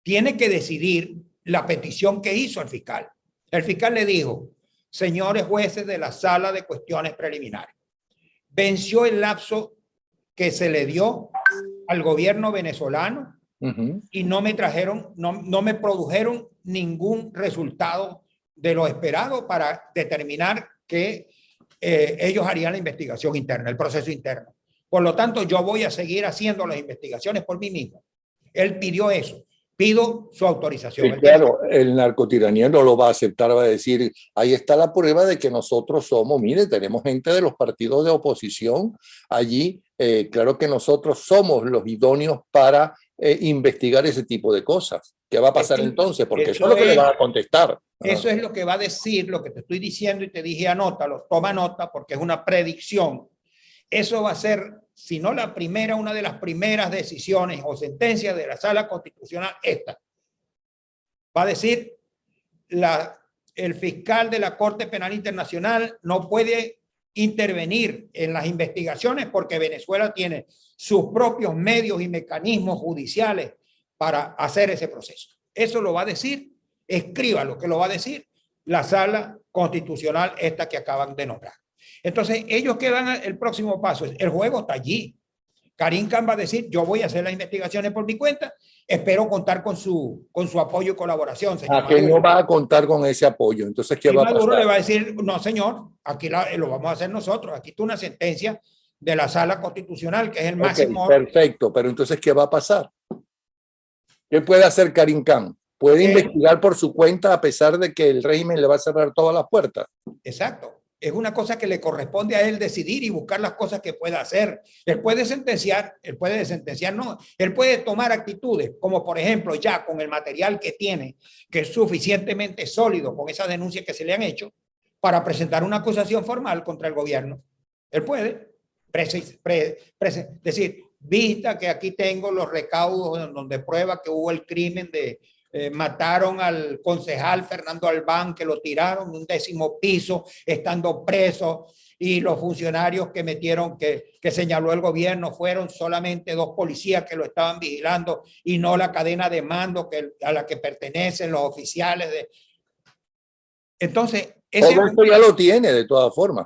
tiene que decidir la petición que hizo el fiscal. El fiscal le dijo, señores jueces de la Sala de Cuestiones Preliminares, venció el lapso que se le dio al gobierno venezolano y no me produjeron ningún resultado de lo esperado para determinar que ellos harían la investigación interna, el proceso interno. Por lo tanto, yo voy a seguir haciendo las investigaciones por mí mismo. Él pidió eso. Pido su autorización. Sí, claro, el narcotiranía no lo va a aceptar, va a decir, ahí está la prueba de que nosotros somos, mire, tenemos gente de los partidos de oposición allí, claro que nosotros somos los idóneos para investigar ese tipo de cosas. ¿Qué va a pasar entonces? Porque eso es lo que le van a contestar. Eso es lo que va a decir, lo que te estoy diciendo y te dije anótalo, toma nota porque es una predicción. Eso va a ser, si no la primera, una de las primeras decisiones o sentencias de la Sala Constitucional, esta. Va a decir, el fiscal de la Corte Penal Internacional no puede intervenir en las investigaciones porque Venezuela tiene sus propios medios y mecanismos judiciales para hacer ese proceso. Eso lo va a decir, escríbalo, que lo va a decir la Sala Constitucional esta que acaban de nombrar. Entonces, ellos quedan el próximo paso. El juego está allí. Karim Khan va a decir, yo voy a hacer las investigaciones por mi cuenta, espero contar con su apoyo y colaboración, señor A que Maduro. no va a contar con ese apoyo. Entonces, ¿qué Y va a Maduro pasar? le va a decir, no, señor, aquí lo vamos a hacer nosotros. Aquí está una sentencia de la Sala Constitucional, que es el Ok, máximo orden. perfecto, pero entonces, ¿qué va a pasar? ¿Qué puede hacer Karim Khan? ¿Puede investigar por su cuenta a pesar de que el régimen le va a cerrar todas las puertas? Exacto. Es una cosa que le corresponde a él decidir y buscar las cosas que pueda hacer. Él puede sentenciar, no. Él puede tomar actitudes, como por ejemplo, ya con el material que tiene, que es suficientemente sólido con esas denuncias que se le han hecho, para presentar una acusación formal contra el gobierno. Él puede decir, vista que aquí tengo los recaudos donde prueba que hubo el crimen de mataron al concejal Fernando Albán, que lo tiraron de un 10º piso, estando preso, y los funcionarios que metieron, que señaló el gobierno, fueron solamente 2 policías que lo estaban vigilando y no la cadena de mando a la que pertenecen los oficiales. Entonces, todo esto ya lo tiene de todas formas.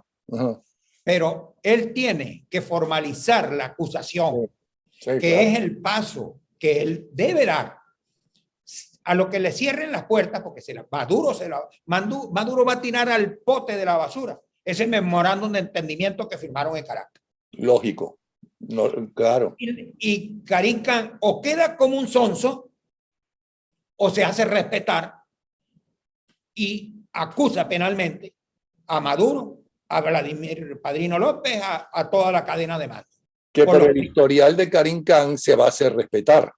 Pero él tiene que formalizar la acusación, que claro, es el paso que él debe dar. A lo que le cierren las puertas, porque Maduro va a tirar al pote de la basura ese memorándum de entendimiento que firmaron en Caracas. Lógico, no, claro. Y Karim Khan o queda como un sonso o se hace respetar y acusa penalmente a Maduro, a Vladimir Padrino López, a toda la cadena de mando. Que por el historial de Karim Khan se va a hacer respetar.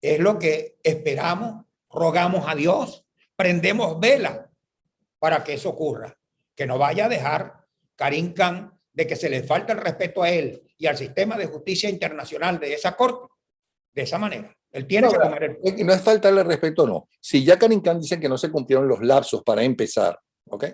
Es lo que esperamos, rogamos a Dios, prendemos vela para que eso ocurra. Que no vaya a dejar Karim Khan de que se le falta el respeto a él y al sistema de justicia internacional de esa corte de esa manera. Él tiene que tomar el... No es faltarle respeto, no. Si ya Karim Khan dice que no se cumplieron los lapsos para empezar, ¿ok?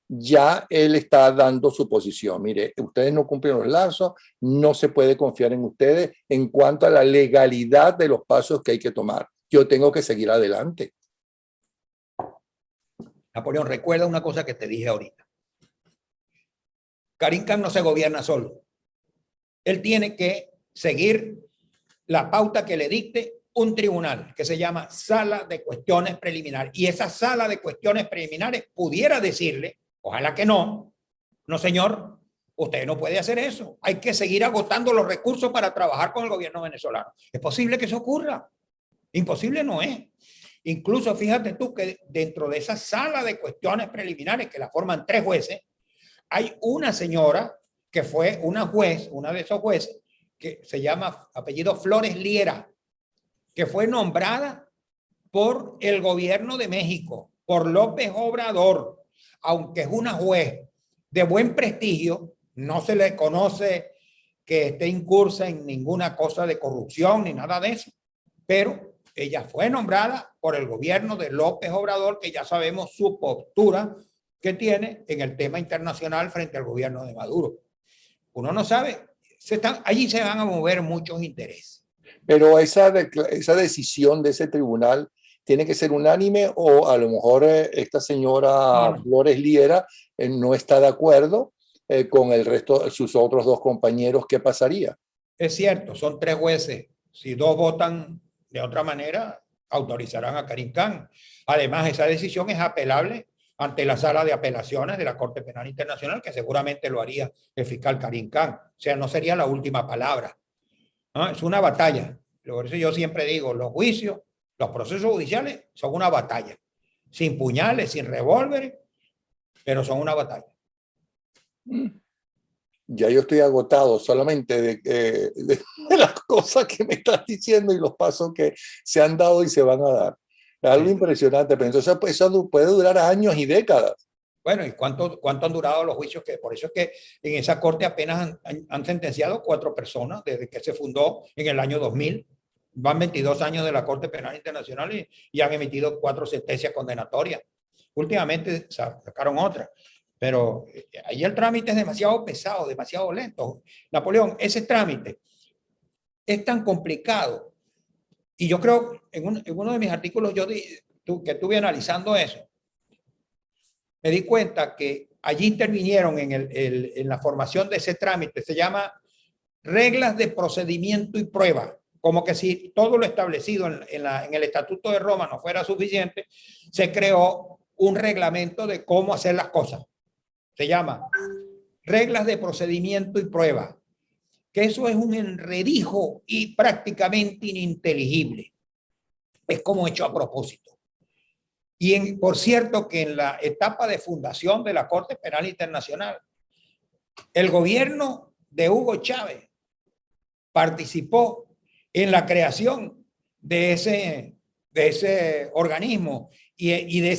Ya él está dando su posición. Mire, ustedes no cumplieron los lapsos, no se puede confiar en ustedes en cuanto a la legalidad de los pasos que hay que tomar. Yo tengo que seguir adelante. Napoleón, recuerda una cosa que te dije ahorita. Karim Khan no se gobierna solo. Él tiene que seguir la pauta que le dicte un tribunal que se llama Sala de Cuestiones Preliminares. Y esa Sala de Cuestiones Preliminares pudiera decirle, ojalá que no, no señor, usted no puede hacer eso. Hay que seguir agotando los recursos para trabajar con el gobierno venezolano. ¿Es posible que eso ocurra? Imposible no es. Incluso fíjate tú que dentro de esa Sala de Cuestiones Preliminares, que la forman 3 jueces, hay una señora que fue una juez, una de esos jueces, que se llama apellido Flores Liera, que fue nombrada por el gobierno de México, por López Obrador, aunque es una juez de buen prestigio, no se le conoce que esté incursa en ninguna cosa de corrupción ni nada de eso, pero ella fue nombrada por el gobierno de López Obrador, que ya sabemos su postura que tiene en el tema internacional frente al gobierno de Maduro. Uno no sabe, allí se van a mover muchos intereses. Pero esa decisión de ese tribunal tiene que ser unánime o a lo mejor esta señora Flores Liera no está de acuerdo con el resto, sus otros 2 compañeros. ¿Qué pasaría? Es cierto, son 3 jueces. Si 2 votan de otra manera, autorizarán a Karim Khan. Además, esa decisión es apelable ante la Sala de Apelaciones de la Corte Penal Internacional, que seguramente lo haría el fiscal Karim Khan. O sea, no sería la última palabra. ¿No? Es una batalla. Por eso yo siempre digo, los juicios, los procesos judiciales son una batalla. Sin puñales, sin revólveres, pero son una batalla. Ya yo estoy agotado solamente de las cosas que me estás diciendo y los pasos que se han dado y se van a dar. Es algo impresionante, pero entonces eso puede durar años y décadas. Bueno, ¿y cuánto han durado los juicios? Por eso es que en esa corte apenas han sentenciado 4 personas desde que se fundó en el año 2000. Van 22 años de la Corte Penal Internacional y han emitido 4 sentencias condenatorias. Últimamente sacaron otra, pero ahí el trámite es demasiado pesado, demasiado lento. Napoleón, ese trámite es tan complicado. Y yo creo, en uno de mis artículos que estuve analizando eso, me di cuenta que allí intervinieron en la formación de ese trámite, se llama reglas de procedimiento y prueba. Como que si todo lo establecido en el Estatuto de Roma no fuera suficiente, se creó un reglamento de cómo hacer las cosas. Se llama reglas de procedimiento y prueba, que eso es un enredijo y prácticamente ininteligible. Es como hecho a propósito. Y por cierto que en la etapa de fundación de la Corte Penal Internacional, el gobierno de Hugo Chávez participó en la creación de ese organismo y de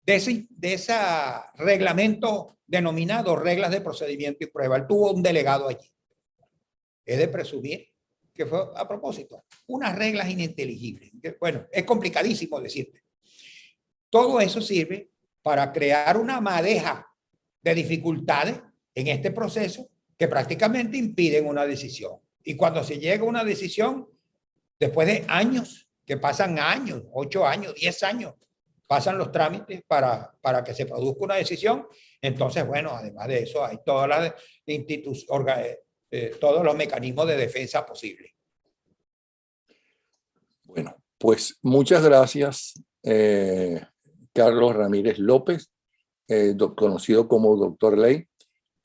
ese reglamento denominado reglas de procedimiento y prueba. Él tuvo un delegado allí. Es de presumir que fue a propósito. Unas reglas ininteligibles. Bueno, es complicadísimo decirte. Todo eso sirve para crear una madeja de dificultades en este proceso que prácticamente impiden una decisión. Y cuando se llega a una decisión, después de años, que pasan años, 8 años, 10 años, pasan los trámites para que se produzca una decisión, entonces, bueno, además de eso, hay todas las instituciones, todos los mecanismos de defensa posibles. Bueno, pues muchas gracias, Carlos Ramírez López, conocido como Doctor Ley.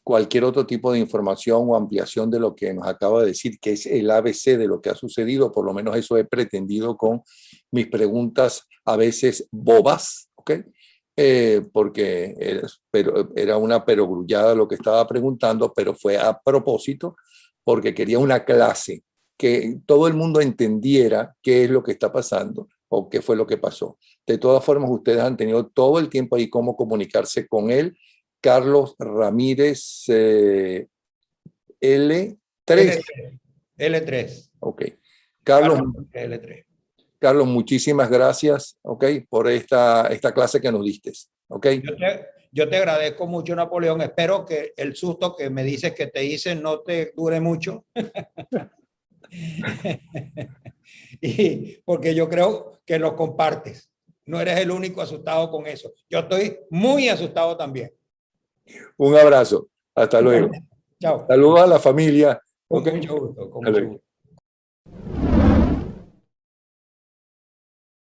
Cualquier otro tipo de información o ampliación de lo que nos acaba de decir, que es el ABC de lo que ha sucedido, por lo menos eso he pretendido con mis preguntas a veces bobas, ¿ok? Porque era una perogrullada lo que estaba preguntando, pero fue a propósito, porque quería una clase, que todo el mundo entendiera qué es lo que está pasando o qué fue lo que pasó. De todas formas, ustedes han tenido todo el tiempo ahí cómo comunicarse con él. Carlos Ramírez L3. L3. Ok. Carlos, L3. Carlos, muchísimas gracias, ok, por esta clase que nos diste. Okay. Yo te agradezco mucho, Napoleón. Espero que el susto que me dices que te hice no te dure mucho. Y porque yo creo que lo compartes. No eres el único asustado con eso. Yo estoy muy asustado también. Un abrazo. Hasta luego. Chao. Saludos a la familia. Con mucho gusto. Con mucho gusto.